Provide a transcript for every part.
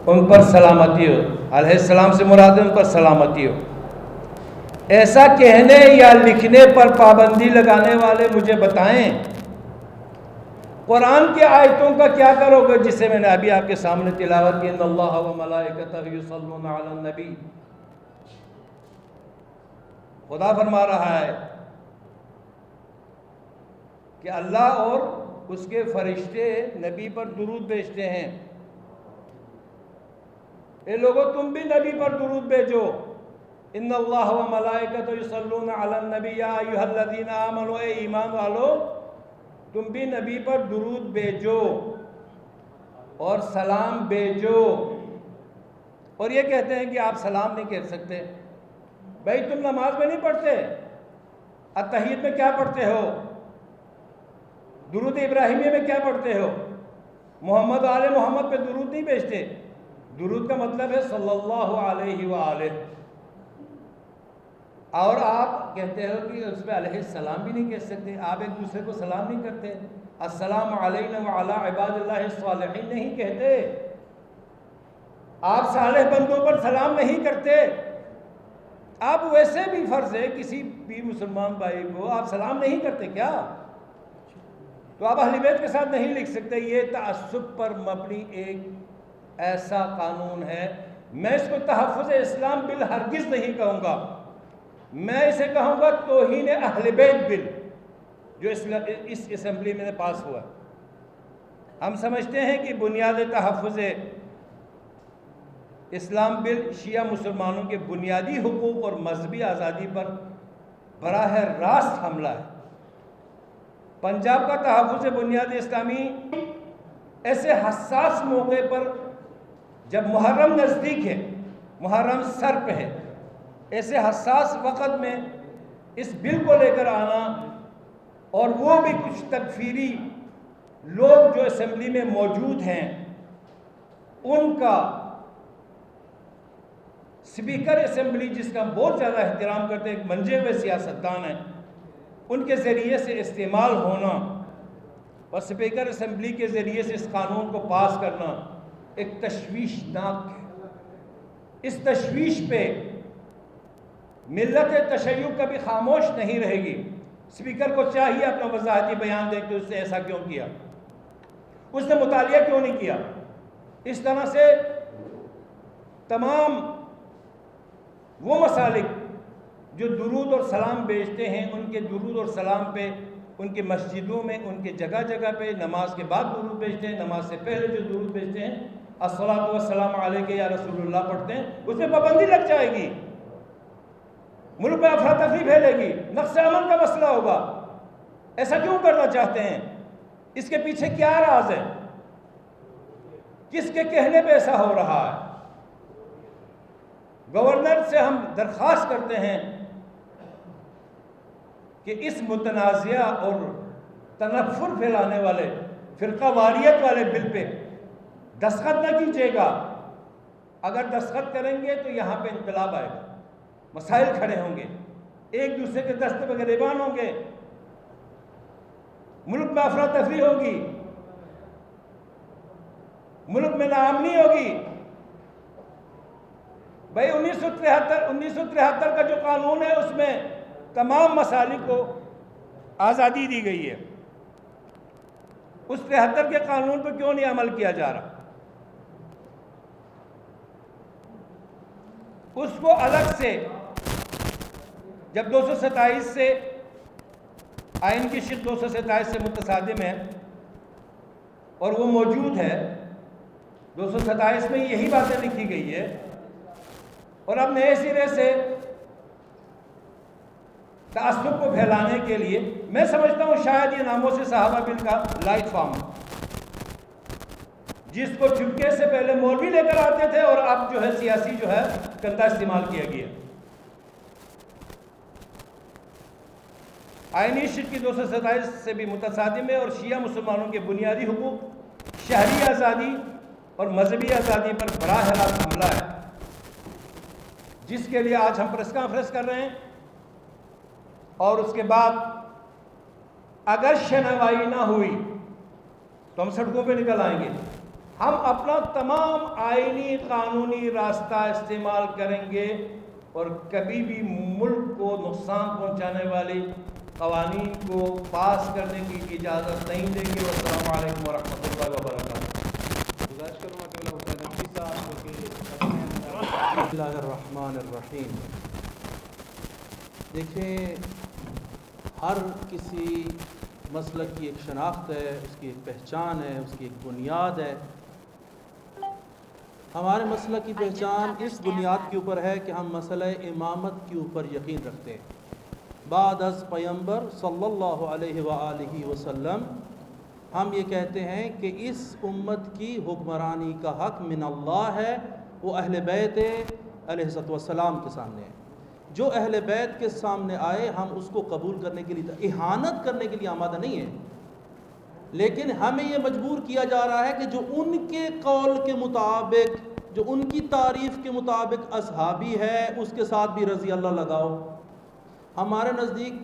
ان پر سلامتی ہو، علیہ السلام سے مراد ان پر سلامتی ہو۔ ایسا کہنے یا لکھنے پر پابندی لگانے والے مجھے بتائیں قرآن کی آیتوں کا کیا کرو گے جسے میں نے ابھی آپ کے سامنے تلاوت کی، ان اللہ و ملائکتہ یصلون علی النبی۔ خدا فرما رہا ہے کہ اللہ اور اس کے فرشتے نبی پر درود بھیجتے ہیں۔ اے لوگو تم بھی نبی پر درود بھیجو، ان اللہ و ملائکتہ یصلون علی النبی یا ایھا الذین آمنوا، اے ایمان والو تم بھی نبی پر درود بھیجو اور سلام بھیجو۔ اور یہ کہتے ہیں کہ آپ سلام نہیں کہہ سکتے۔ بھائی تم نماز میں نہیں پڑھتے؟ التحیت میں کیا پڑھتے ہو؟ درود ابراہیمیہ میں کیا پڑھتے ہو؟ محمد آل محمد پہ درود نہیں بھیجتے؟ درود کا مطلب ہے صلی اللہ علیہ وآلہ۔ اور آپ کہتے ہو کہ اس پہ علیہ السلام بھی نہیں کہہ سکتے، آپ ایک دوسرے کو سلام نہیں کرتے، السلام علینا وعلی عباد اللہ الصالحین نہیں کہتے، آپ صالح بندوں پر سلام نہیں کرتے۔ آپ ویسے بھی فرض ہے کسی بھی مسلمان بھائی کو آپ سلام نہیں کرتے کیا؟ تو آپ اہل بیت کے ساتھ نہیں لکھ سکتے۔ یہ تعصب پر مبنی ایک ایسا قانون ہے، میں اس کو تحفظ اسلام بل ہرگز نہیں کہوں گا، میں اسے کہوں گا توہین اہل بیت بل، جو اس اسمبلی میں پاس ہوا۔ ہم سمجھتے ہیں کہ بنیاد تحفظ اسلام بل شیعہ مسلمانوں کے بنیادی حقوق اور مذہبی آزادی پر براہ راست حملہ ہے۔ پنجاب کا تحفظ بنیاد اسلامی ایسے حساس موقع پر، جب محرم نزدیک ہے، محرم سر پہ ہے، ایسے حساس وقت میں اس بل کو لے کر آنا، اور وہ بھی کچھ تکفیری لوگ جو اسمبلی میں موجود ہیں، ان کا اسپیکر اسمبلی جس کا بہت زیادہ احترام کرتے ہیں، ایک منجے ہوئے سیاستدان ہیں، ان کے ذریعے سے استعمال ہونا اور اسپیکر اسمبلی کے ذریعے سے اس قانون کو پاس کرنا ایک تشویشناک ہے۔ اس تشویش پہ ملت تشیع کبھی خاموش نہیں رہے گی۔ اسپیکر کو چاہیے اپنا وضاحتی بیان دے کہ اس نے ایسا کیوں کیا، اس نے مطالعہ کیوں نہیں کیا۔ اس طرح سے تمام وہ مسالک جو درود اور سلام بھیجتے ہیں، ان کے درود اور سلام پہ ان کے مسجدوں میں، ان کے جگہ جگہ پہ نماز کے بعد درود بھیجتے ہیں، نماز سے پہلے جو درود بھیجتے ہیں، الصلاۃ والسلام علیک یا رسول اللہ پڑھتے ہیں، اس میں پابندی لگ جائے گی، ملک میں افراتفری پھیلے گی، نقص امن کا مسئلہ ہوگا۔ ایسا کیوں کرنا چاہتے ہیں؟ اس کے پیچھے کیا راز ہے؟ کس کے کہنے پہ ایسا ہو رہا ہے؟ گورنر سے ہم درخواست کرتے ہیں کہ اس متنازعہ اور تنفر پھیلانے والے، فرقہ واریت والے بل پہ دستخط نہ کیجیے گا۔ اگر دستخط کریں گے تو یہاں پہ انقلاب آئے گا، مسائل کھڑے ہوں گے، ایک دوسرے کے دست پہ گریبان ہوں گے، ملک میں افراتفری ہوگی، ملک میں ناامنی ہوگی۔ بھائی 1973 کا جو قانون ہے اس میں تمام مسالک کو آزادی دی گئی ہے، اس 73 کے قانون پہ کیوں نہیں عمل کیا جا رہا؟ اس کو الگ سے، جب 227 سے آئین کی شق 227 سے متصادم ہے اور وہ موجود ہے، 227 میں یہی باتیں لکھی گئی ہے، اور اب نئے سرے سے تعصب کو پھیلانے کے لیے میں سمجھتا ہوں شاید یہ ناموں سے صحابہ بل کا لائٹ فارم، جس کو چپکے سے پہلے مولوی لے کر آتے تھے اور اب جو ہے سیاسی جو ہے گندا استعمال کیا گیا۔ آئینی شق کی 227 سے بھی متصادم ہے اور شیعہ مسلمانوں کے بنیادی حقوق، شہری آزادی اور مذہبی آزادی پر براہ راست حملہ ہے، جس کے لیے آج ہم پریس کانفرنس کر رہے ہیں۔ اور اس کے بعد اگر شنوائی نہ ہوئی تو ہم سڑکوں پہ نکل آئیں گے، ہم اپنا تمام آئینی قانونی راستہ استعمال کریں گے اور کبھی بھی ملک کو نقصان پہنچانے والی قوانین کو پاس کرنے کی اجازت نہیں دیں گے۔ والسلام علیکم ورحمۃ اللہ وبرکاتہ۔ بسم اللہ الرحمن الرحیم۔ دیکھیں، ہر کسی مسلک کی ایک شناخت ہے، اس کی ایک پہچان ہے، اس کی ایک بنیاد ہے۔ ہمارے مسلک کی پہچان اس بنیاد کے اوپر ہے کہ ہم مسئلہ امامت کے اوپر یقین رکھتے ہیں۔ بعد از پیغمبر صلی اللہ علیہ وآلہ وسلم ہم یہ کہتے ہیں کہ اس امت کی حکمرانی کا حق من اللہ ہے، وہ اہل بیت علیہ السلام کے سامنے ہے۔ جو اہل بیت کے سامنے آئے ہم اس کو قبول کرنے کے لیے، اہانت کرنے کے لیے آمادہ نہیں ہیں، لیکن ہمیں یہ مجبور کیا جا رہا ہے کہ جو ان کے قول کے مطابق، جو ان کی تعریف کے مطابق اصحابی ہے، اس کے ساتھ بھی رضی اللہ لگاؤ۔ ہمارے نزدیک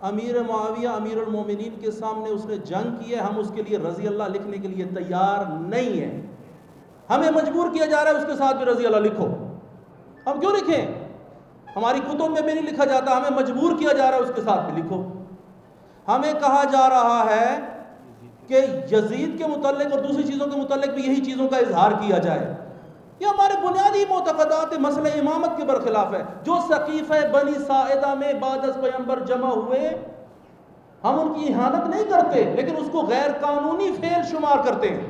امیر معاویہ امیر المومنین کے سامنے اس نے جنگ کی ہے، ہم اس کے لیے رضی اللہ لکھنے کے لیے تیار نہیں ہیں۔ ہمیں مجبور کیا جا رہا ہے اس کے ساتھ بھی رضی اللہ لکھو۔ ہم کیوں لکھیں؟ ہماری کتب میں بھی نہیں لکھا جاتا، ہمیں مجبور کیا جا رہا ہے اس کے ساتھ بھی لکھو۔ ہمیں کہا جا رہا ہے کہ یزید کے متعلق اور دوسری چیزوں کے متعلق بھی یہی چیزوں کا اظہار کیا جائے۔ یہ ہمارے بنیادی معتقدات مسئلہ امامت کے برخلاف ہے۔ جو سقیفہ بنی ساعدہ میں بعد از پیغمبر جمع ہوئے، ہم ان کی اہانت نہیں کرتے، لیکن اس کو غیر قانونی فعل شمار کرتے ہیں۔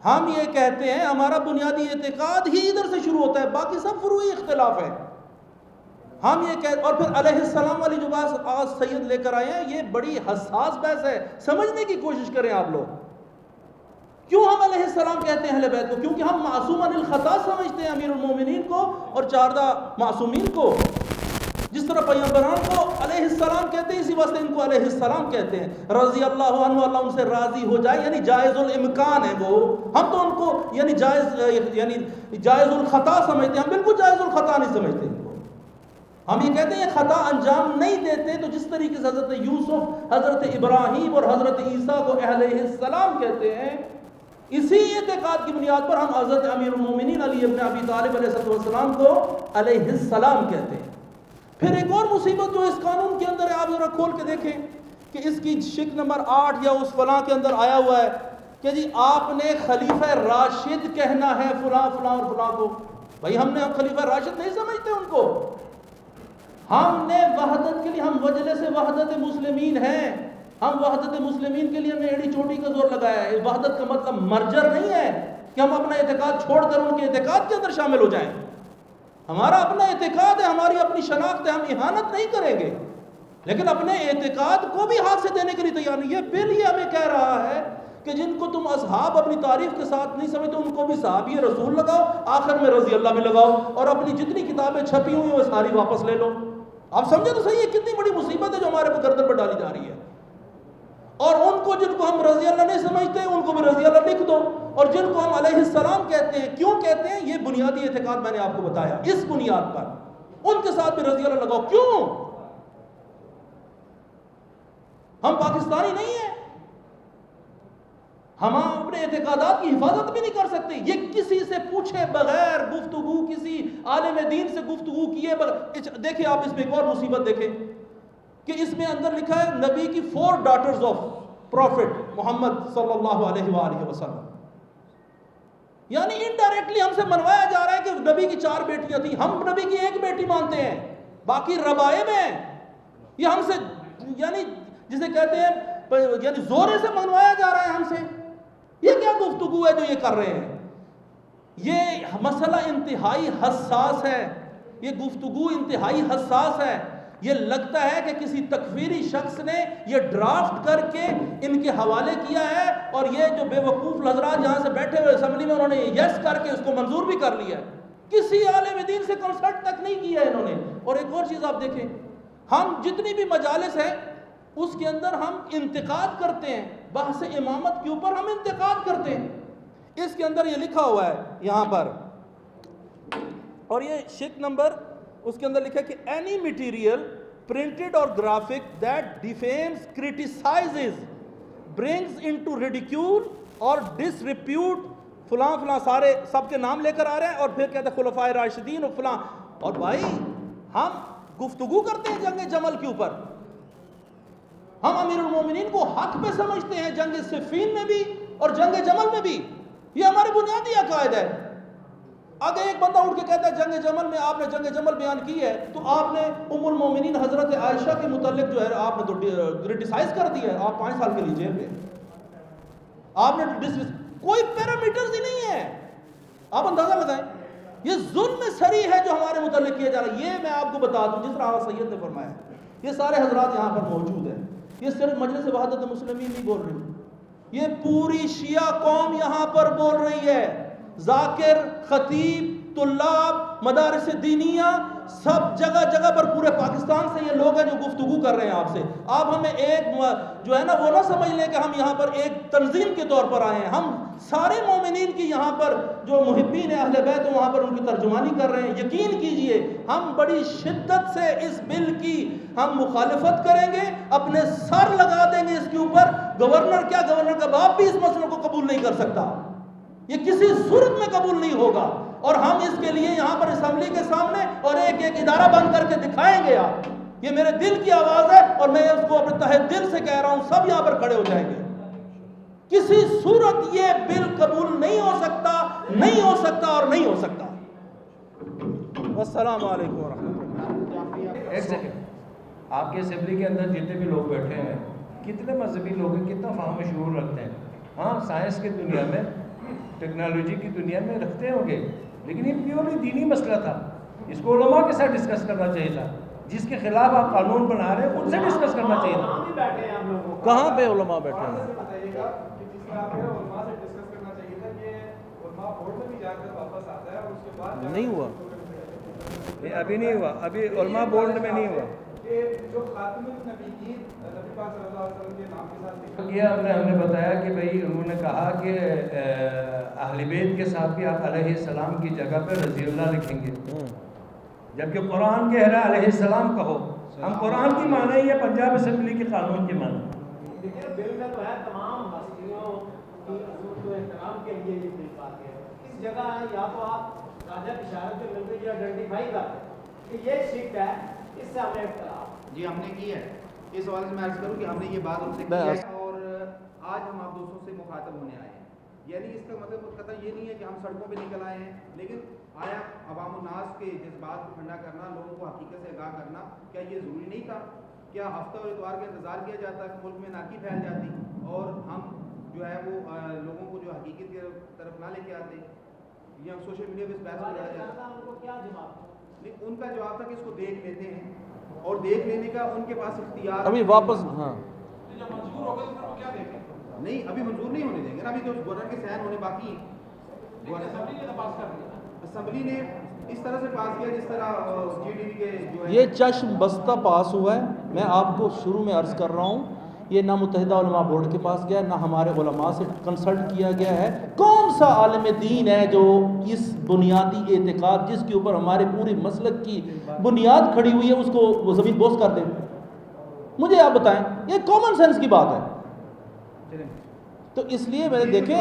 ہم یہ کہتے ہیں ہمارا بنیادی اعتقاد ہی ادھر سے شروع ہوتا ہے، باقی سب فروعی اختلاف ہے۔ ہم یہ کہتے، اور پھر علیہ السلام والی جو بات آج سید لے کر آئے ہیں، یہ بڑی حساس بحث ہے، سمجھنے کی کوشش کریں آپ لوگ۔ کیوں ہم علیہ السلام کہتے ہیں اہل بیت کو؟ کیونکہ ہم معصوم عن الخطا سمجھتے ہیں امیر المومنین کو اور 14 معصومین کو۔ جس طرح پیغمبران کو علیہ السلام کہتے ہیں، اسی واسطے ان کو علیہ السلام کہتے ہیں۔ رضی اللہ عنہ، اللہ ان سے راضی ہو جائے، یعنی جائز الامکان ہے وہ۔ ہم تو ان کو یعنی جائز الخطا سمجھتے ہیں، ہم بالکل جائز الخطا نہیں سمجھتے ان کو۔ ہم یہ کہتے ہیں یہ خطا انجام نہیں دیتے، تو جس طریقے سے حضرت یوسف، حضرت ابراہیم اور حضرت عیسیٰ کو علیہ السلام کہتے ہیں، اسی اعتقاد کی بنیاد پر ہم حضرت امیر المومنین علی ابن ابی طالب علیہ السلام کو علیہ السلام کہتے ہیں۔ پھر ایک اور مصیبت جو اس قانون کے اندر ہے، آپ ذرا کھول کے دیکھیں کہ اس کی شک نمبر 8 یا اس فلاں کے اندر آیا ہوا ہے کہ جی آپ نے خلیفہ راشد کہنا ہے فلاں فلاں اور فلاں کو۔ بھائی ہم نے خلیفہ راشد نہیں سمجھتے ان کو۔ ہم نے وحدت کے لیے، ہم مجلس وحدت مسلمین ہیں، ہم وحدت مسلمین کے لیے ہم نے ایڑی چوٹی کا زور لگایا ہے۔ وحدت کا مطلب مرجر نہیں ہے کہ ہم اپنا اعتقاد چھوڑ کر ان کے اعتقاد کے اندر شامل ہو جائیں۔ ہمارا اپنا اعتقاد ہے، ہماری اپنی شناخت ہے، ہم اہانت نہیں کریں گے، لیکن اپنے اعتقاد کو بھی ہاتھ سے دینے کے لیے تیار نہیں۔ یہ بل یہ ہمیں کہہ رہا ہے کہ جن کو تم اصحاب اپنی تعریف کے ساتھ نہیں سمجھتے، ان کو بھی صحابی رسول لگاؤ، آخر میں رضی اللہ بھی لگاؤ، اور اپنی جتنی کتابیں چھپی ہوئی ہیں وہ ساری واپس لے لو۔ آپ سمجھے تو صحیح ہے کتنی بڑی مصیبت ہے جو ہمارے پر گردن پر ڈالی جا رہی ہے۔ اور ان کو جن کو ہم رضی اللہ نہیں سمجھتے ان کو بھی رضی اللہ لکھ دو، اور جن کو ہم علیہ السلام کہتے ہیں، کیوں کہتے ہیں؟ یہ بنیادی اعتقاد میں نے آپ کو بتایا، اس بنیاد پر ان کے ساتھ بھی رضی اللہ لگاؤ۔ کیوں؟ ہم پاکستانی نہیں ہیں، ہم اپنے اعتقادات کی حفاظت بھی نہیں کر سکتے۔ یہ کسی سے پوچھے بغیر گفتگو، کسی عالم دین سے گفتگو کیے بغیر۔ دیکھیں آپ اس میں ایک اور مصیبت دیکھیں کہ اس میں اندر لکھا ہے نبی کی 4 ڈاٹرز آف پروفٹ محمد صلی اللہ علیہ وآلہ وسلم، یعنی انڈائریکٹلی ہم سے منوایا جا رہا ہے کہ نبی کی 4 بیٹیاں تھیں، ہم نبی کی 1 بیٹی مانتے ہیں، باقی ربائب ہیں۔ یہ ہم سے یعنی جسے کہتے ہیں یعنی زورے سے منوایا جا رہا ہے ہم سے۔ یہ کیا گفتگو ہے جو یہ کر رہے ہیں؟ یہ مسئلہ انتہائی حساس ہے، یہ گفتگو انتہائی حساس ہے۔ یہ لگتا ہے کہ کسی تکفیری شخص نے یہ ڈرافٹ کر کے ان کے حوالے کیا ہے، اور یہ جو بے وقوف حضرات یہاں سے بیٹھے ہوئے اسمبلی میں، انہوں نے یس کر کے اس کو منظور بھی کر لیا ہے۔ کسی عالم دین سے کنسلٹ تک نہیں کیا ہے انہوں نے۔ اور ایک اور چیز آپ دیکھیں، ہم جتنی بھی مجالس ہیں اس کے اندر ہم انتقاد کرتے ہیں، بحث امامت کے اوپر ہم انتقاد کرتے ہیں۔ اس کے اندر یہ لکھا ہوا ہے یہاں پر، اور یہ شک نمبر اس کے اندر لکھا ہے کہ any material printed or graphic that defames, criticizes, brings into ridicule اور ڈس ریپیوٹ فلاں فلاں سارے سب کے نام لے کر آ رہے ہیں، اور پھر کہتے ہیں خلفائے راشدین اور فلاں. اور بھائی ہم گفتگو کرتے ہیں جنگ جمل کے اوپر، ہم امیر المومنین کو حق پہ سمجھتے ہیں جنگ صفین میں بھی اور جنگ جمل میں بھی. یہ ہمارے بنیادی عقائد ہے. اگر ایک بندہ اٹھ کے کہتا ہے جنگ جمل میں آپ نے جنگ جمل بیان کی ہے، تو آپ نے ام المومنین حضرت عائشہ کے متعلق جو ہے آپ نے تو کرٹیسائز کر دیا ہے. آپ 5 سال کے لیے جیل میں، آپ نے کوئی پیرامیٹرز ہی نہیں ہے. آپ اندازہ لگائیں، یہ ظلم سری ہے جو ہمارے متعلق کیا جا رہا ہے. یہ میں آپ کو بتا دوں، جس طرح سید نے فرمایا، یہ سارے حضرات یہاں پر موجود ہیں. یہ صرف مجلس وحدت مسلمین نہیں بول رہی، یہ پوری شیعہ قوم یہاں پر بول رہی ہے. ذاکر، خطیب، طلاب، مدارس دینیہ، سب جگہ جگہ پر پورے پاکستان سے یہ لوگ ہیں جو گفتگو کر رہے ہیں آپ سے. آپ ہمیں ایک جو ہے نا وہ نہ سمجھ لیں کہ ہم یہاں پر ایک تنظیم کے طور پر آئے ہیں. ہم سارے مومنین کی یہاں پر جو محبین اہل بیت ہیں وہاں پر ان کی ترجمانی کر رہے ہیں. یقین کیجئے ہم بڑی شدت سے اس بل کی ہم مخالفت کریں گے، اپنے سر لگا دیں گے اس کے اوپر. گورنر کیا، گورنر کا باپ بھی اس مسئلے کو قبول نہیں کر سکتا، یہ کسی صورت میں قبول نہیں ہوگا. اور ہم اس کے لیے یہاں پر اسمبلی کے سامنے اور ایک ایک ادارہ بند کر کے دکھائیں گے. آپ، یہ میرے دل کی آواز ہے اور میں اس کو اپنے تہہ دل سے کہہ رہا ہوں، سب یہاں پر کھڑے ہو جائیں گے. کسی صورت یہ بل قبول نہیں ہو سکتا، نہیں ہو سکتا اور نہیں ہو سکتا. والسلام علیکم ورحمۃ اللہ. ایک سیکنڈ، آپ کے اسمبلی کے اندر جتنے بھی لوگ بیٹھے ہیں کتنے مذہبی لوگ ہیں، کتنا فہم و شعور رکھتے ہیں؟ ہاں سائنس کی دنیا میں، ٹیکنالوجی کی دنیا میں رکھتے ہوں گے، لیکن یہ پیورلی دینی مسئلہ تھا. اس کو علماء کے ساتھ ڈسکس کرنا چاہیے تھا. جس کے خلاف آپ قانون بنا رہے ہیں ان سے ڈسکس کرنا چاہیے تھا. کہاں پہ علماء بیٹھے ہیں؟ نہیں ہوا، ابھی نہیں ہوا، ابھی علماء بورڈ میں نہیں ہوا. ہم نے بتایا کہ بھئی انہوں نے کہا کہ اہل بیت کے ساتھ بھی آپ علیہ السلام کی جگہ پہ رضی اللہ لکھیں گے، جبکہ قرآن کہہ رہا ہے علیہ السلام کہو. ہم قرآن کی معنی ہے پنجاب اسمبلی کے قانون کی معنی. لیکن بل میں تو ہے تمام ہستیوں کی عزت و احترام کے لیے یہ بل پاس ہے. اس جگہ یا تو آپ راجہ اشارت کے ملتے یا آئیڈینٹیفائی کر کہ یہ شک ہے، اس سے ہمیں اختلاف. جی ہم نے کی ہے. اس حوالے سے میں عرض کروں کہ ہم نے یہ بات ان سے کی ہے اور آج ہم آپ دوستوں سے مخاطب ہونے آئے ہیں. یعنی اس کا مطلب قطعا یہ نہیں ہے کہ ہم سڑکوں پہ نکل آئے ہیں، لیکن آیا عوام الناس کے جذبات کو ٹھنڈا کرنا، لوگوں کو حقیقت سے آگاہ کرنا، کیا یہ ضروری نہیں تھا؟ کیا ہفتہ اور اتوار کا انتظار کیا جاتا کہ ملک میں ناکی پھیل جاتی اور ہم جو ہے وہ لوگوں کو جو حقیقت کی طرف نہ لے کے آتے، یا سوشل میڈیا پہ اس بحث کو لڑا جاتا؟ ان کو کیا جواب تھا؟ نہیں، ان کا جواب تھا کہ اس کو دیکھ لیتے ہیں، اور دیکھ لینے کا ان کے پاس اختیار ابھی واپس. ہاں منظور ہوگا تو وہ کیا دیکھیں؟ نہیں، ابھی منظور نہیں ہونے دیں گے نا، ابھی تو گورنر کے سائن ہونے باقی ہیں. اسمبلی نے اس طرح سے پاس کیا جس طرح جی ڈی کے جو ہے یہ چشم بستہ پاس ہوا ہے. میں آپ کو شروع میں عرض کر رہا ہوں، یہ نہ متحدہ علماء بورڈ کے پاس گیا، نہ ہمارے علماء سے کنسلٹ کیا گیا ہے. کون سا عالم دین ہے جو اس بنیادی اعتقاد جس کے اوپر ہمارے پوری مسلک کی بنیاد کھڑی ہوئی ہے اس کو وہ زمین بوس کر دے؟ مجھے آپ بتائیں، یہ کامن سینس کی بات ہے. تو اس لیے میں نے دیکھیں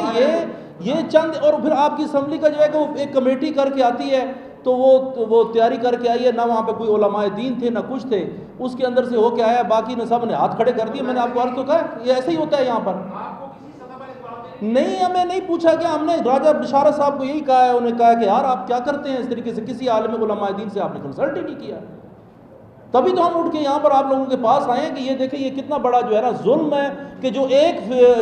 یہ چند، اور پھر آپ کی اسمبلی کا جو ہے کہ وہ ایک کمیٹی کر کے آتی ہے، تو وہ تیاری کر کے آئی ہے، نہ وہاں پہ کوئی علماء دین تھے نہ کچھ تھے، اس کے اندر سے ہو کے آیا، باقی نے سب نے ہاتھ کھڑے کر دیے. میں نے آپ کو عرض تو کہا یہ ایسے ہی ہوتا ہے یہاں پر. نہیں، ہمیں نہیں پوچھا گیا. ہم نے راجہ بشارت صاحب کو یہی کہا ہے، انہوں نے کہا کہ یار آپ کیا کرتے ہیں اس طریقے سے، کسی عالم علماء دین سے آپ نے کنسلٹ ہی نہیں کیا. تبھی تو ہم اٹھ کے یہاں پر آپ لوگوں کے پاس آئے ہیں کہ یہ دیکھیں یہ کتنا بڑا جو ہے نا ظلم ہے کہ جو ایک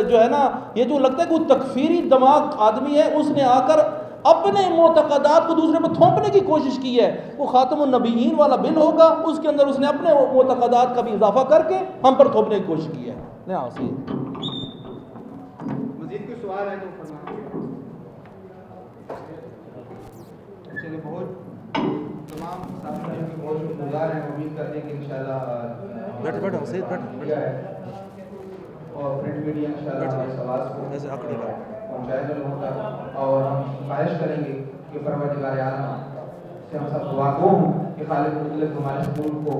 جو ہے نا یہ جو لگتا ہے کہ وہ تکفیری دماغ آدمی ہے، اس نے آ کر اپنے معتقدات کو دوسرے پہ تھوپنے کی کوشش کی ہے. وہ خاتم النبیین والا بل ہوگا، اس کے اندر اس نے اپنے معتقدات کا بھی اضافہ کر کے ہم پر تھوپنے کی کوشش کی ہے. مزید کوئی سوال ہے تو فرمائیں. چلیے، بہت تمام ساتھیوں کے بہت شکر گزار ہیں. امید کرتے ہیں کہ انشاءاللہ اور پرنٹ میڈیا انشاءاللہ اس آواز کو پہنچائے گا لوگوں تک، اور ہم خواہش کریں گے کہ پروردگار عالم سے ہم سب دعا گو ہوں کہ خالق مطلق ہمارے سکول کو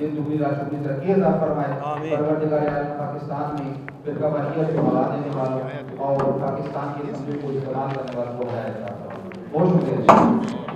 دین دگنی رات چگنی ترقی عطا فرمائے. پروردگار عالم پاکستان میں فرقہ واحدیت کو بھگا دینے والوں اور پاکستان کی اسمبلی کو استعمال کرنے والوں کو ہدایت عطا فرمائے. بہت شکریہ.